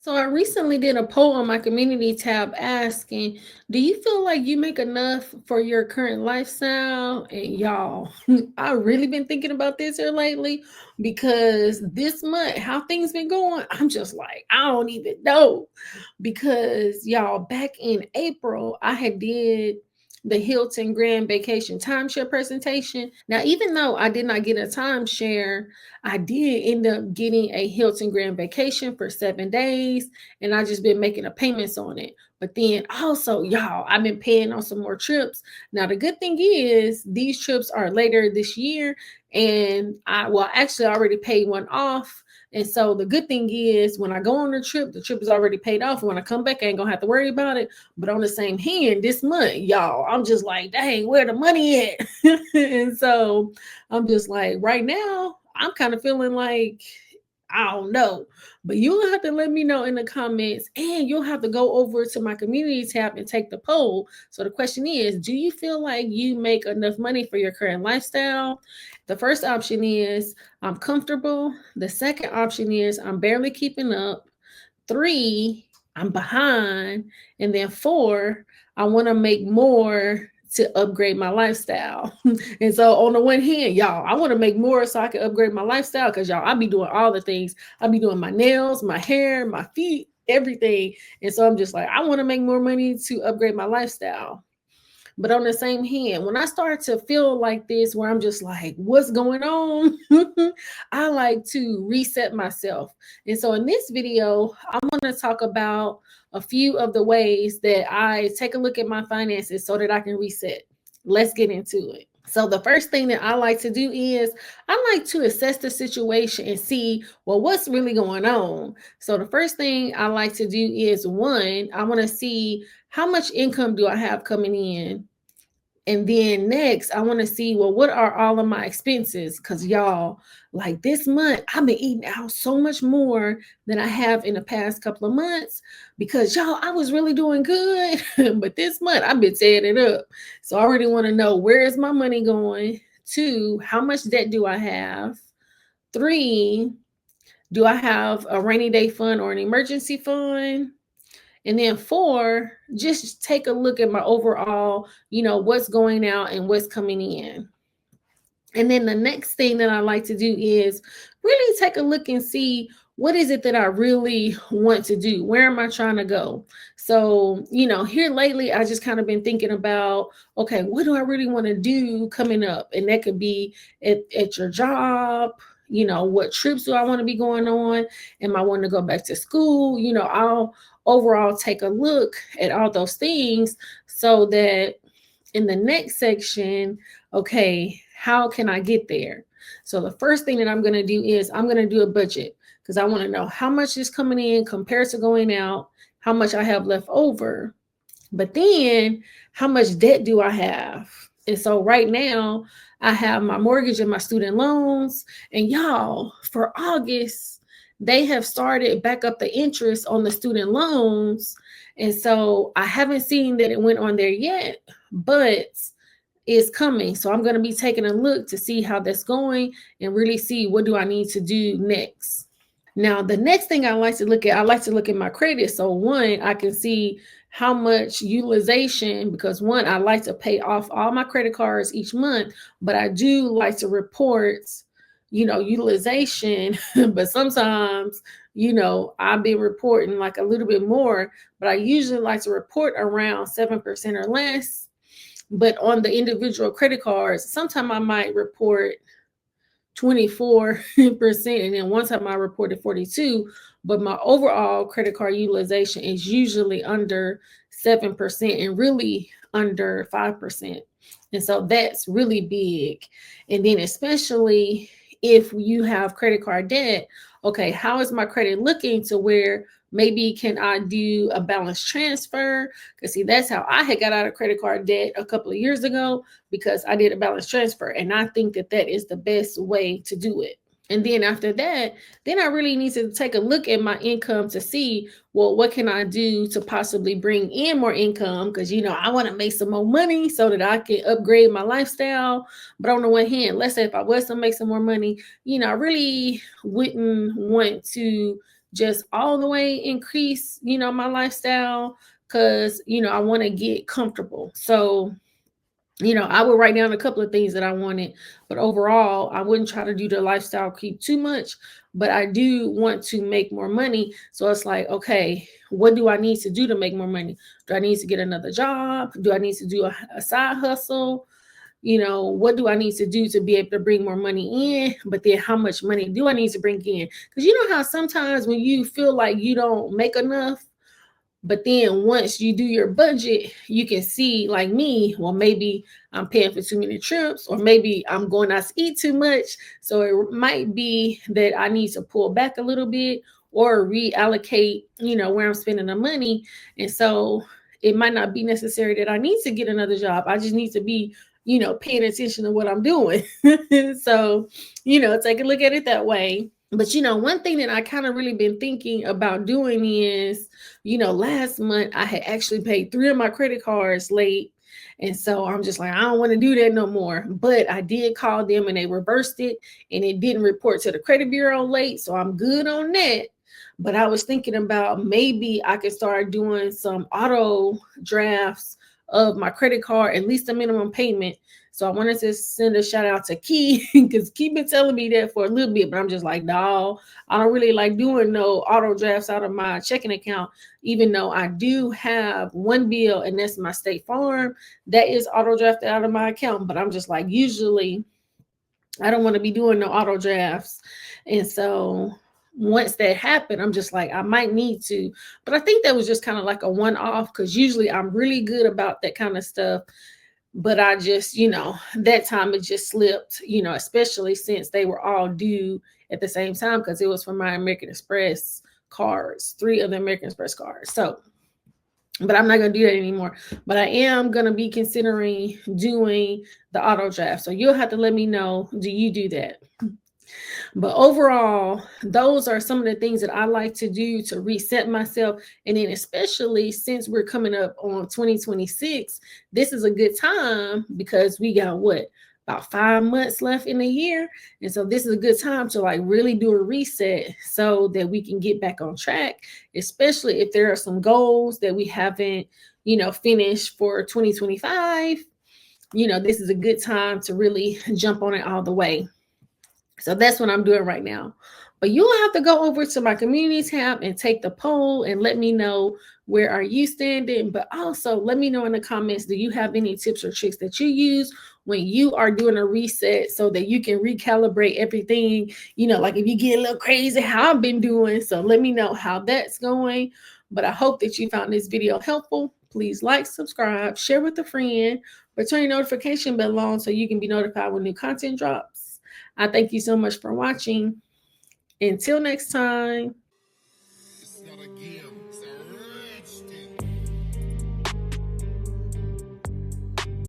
So I recently did a poll on my community tab asking, do you feel like you make enough for your current lifestyle? And y'all, I really been thinking about this here lately because this month, how things been going, I'm just like, I don't even know. Because y'all, back in April, I had did the Hilton Grand Vacation timeshare presentation. Now, even though I did not get a timeshare, I did end up getting a Hilton Grand Vacation for 7 days, and I just been making the payments on it. But then also, y'all, I've been paying on some more trips. Now, the good thing is these trips are later this year, and actually I already paid one off. And so the good thing is when I go on the trip is already paid off. When I come back, I ain't gonna have to worry about it. But on the same hand, this month, y'all, I'm just like, dang, where the money at? And so I'm just like, right now, I'm kind of feeling like I don't know. But you'll have to let me know in the comments, and you'll have to go over to my community tab and take the poll. So the question is, do you feel like you make enough money for your current lifestyle? The first option is I'm comfortable. The second option is I'm barely keeping up. Three, I'm behind. And then four, I want to make more to upgrade my lifestyle. And so on the one hand, y'all, I want to make more so I can upgrade my lifestyle because y'all, I be doing all the things. I be doing my nails, my hair, my feet, everything. And so I'm just like, I want to make more money to upgrade my lifestyle. But on the same hand, when I start to feel like this, where I'm just like, what's going on? I like to reset myself. And so in this video, I'm going to talk about a few of the ways that I take a look at my finances so that I can reset. Let's get into it. So the first thing that I like to do is I like to assess the situation and see, well, what's really going on. So the first thing I like to do is one, I want to see how much income do I have coming in? And then next, I want to see, well, what are all of my expenses? Because y'all, like this month, I've been eating out so much more than I have in the past couple of months because y'all, I was really doing good. But this month, I've been tearing it up. So I already want to know, where is my money going? Two, how much debt do I have? Three, do I have a rainy day fund or an emergency fund? And then four, just take a look at my overall, what's going out and what's coming in. And then the next thing that I like to do is really take a look and see, what is it that I really want to do? Where am I trying to go? So, here lately, I just kind of been thinking about, okay, what do I really want to do coming up? And that could be at your job. What trips do I want to be going on? Am I wanting to go back to school? I'll overall take a look at all those things so that in the next section, okay, how can I get there? So the first thing that I'm going to do is I'm going to do a budget because I want to know how much is coming in compared to going out, how much I have left over, but then how much debt do I have? And so right now I have my mortgage and my student loans, and y'all, for August, they have started back up the interest on the student loans. And so I haven't seen that it went on there yet, but it's coming. So I'm going to be taking a look to see how that's going and really see what do I need to do next. Now, the next thing I like to look at my credit. So one, I can see how much utilization, because one, I like to pay off all my credit cards each month, but I do like to report, utilization. But sometimes, I've been reporting like a little bit more, but I usually like to report around 7% or less. But on the individual credit cards, sometimes I might report 24%. And then one time I reported 42, but my overall credit card utilization is usually under 7% and really under 5%. And so that's really big. And then especially if you have credit card debt, okay, how is my credit looking to where maybe can I do a balance transfer? Because see, that's how I had got out of credit card debt a couple of years ago, because I did a balance transfer. And I think that that is the best way to do it. And then after that, then I really need to take a look at my income to see, well, what can I do to possibly bring in more income? Because, I want to make some more money so that I can upgrade my lifestyle. But on the one hand, let's say if I was to make some more money, I really wouldn't want to just all the way increase, my lifestyle, because, I want to get comfortable. So, I would write down a couple of things that I wanted, but overall, I wouldn't try to do the lifestyle creep too much. But I do want to make more money. So it's like, okay, what do I need to do to make more money? Do I need to get another job? Do I need to do a side hustle? What do I need to do to be able to bring more money in? But then how much money do I need to bring in? Because you know how sometimes when you feel like you don't make enough, but then once you do your budget, you can see, like me, well, maybe I'm paying for too many trips, or maybe I'm going out to eat too much. So it might be that I need to pull back a little bit or reallocate, where I'm spending the money. And so it might not be necessary that I need to get another job. I just need to be, paying attention to what I'm doing. So, take a look at it that way. But one thing that I kind of really been thinking about doing is, last month I had actually paid 3 of my credit cards late. And so I'm just like, I don't want to do that no more. But I did call them and they reversed it, and it didn't report to the credit bureau late. So I'm good on that. But I was thinking about maybe I could start doing some auto drafts of my credit card, at least a minimum payment. So I wanted to send a shout out to Key, because Key been telling me that for a little bit, but I'm just like, no, I don't really like doing no auto drafts out of my checking account, even though I do have one bill, and that's my State Farm. That is auto drafted out of my account, but I'm just like, usually I don't want to be doing no auto drafts. And so once that happened, I'm just like, I might need to. But I think that was just kind of like a one off, because usually I'm really good about that kind of stuff. But I just, that time it just slipped, especially since they were all due at the same time, because it was for my American Express cards, 3 of the American Express cards. So, but I'm not going to do that anymore. But I am going to be considering doing the auto draft. So you'll have to let me know, do you do that? But overall, those are some of the things that I like to do to reset myself. And then, especially since we're coming up on 2026, this is a good time because we got what? About 5 months left in the year. And so this is a good time to like really do a reset so that we can get back on track, especially if there are some goals that we haven't, finished for 2025. This is a good time to really jump on it all the way. So that's what I'm doing right now. But you'll have to go over to my community tab and take the poll and let me know, where are you standing. But also let me know in the comments, do you have any tips or tricks that you use when you are doing a reset so that you can recalibrate everything, like if you get a little crazy, how I've been doing. So let me know how that's going. But I hope that you found this video helpful. Please like, subscribe, share with a friend, or turn your notification bell on so you can be notified when new content drops. I thank you so much for watching. Until next time.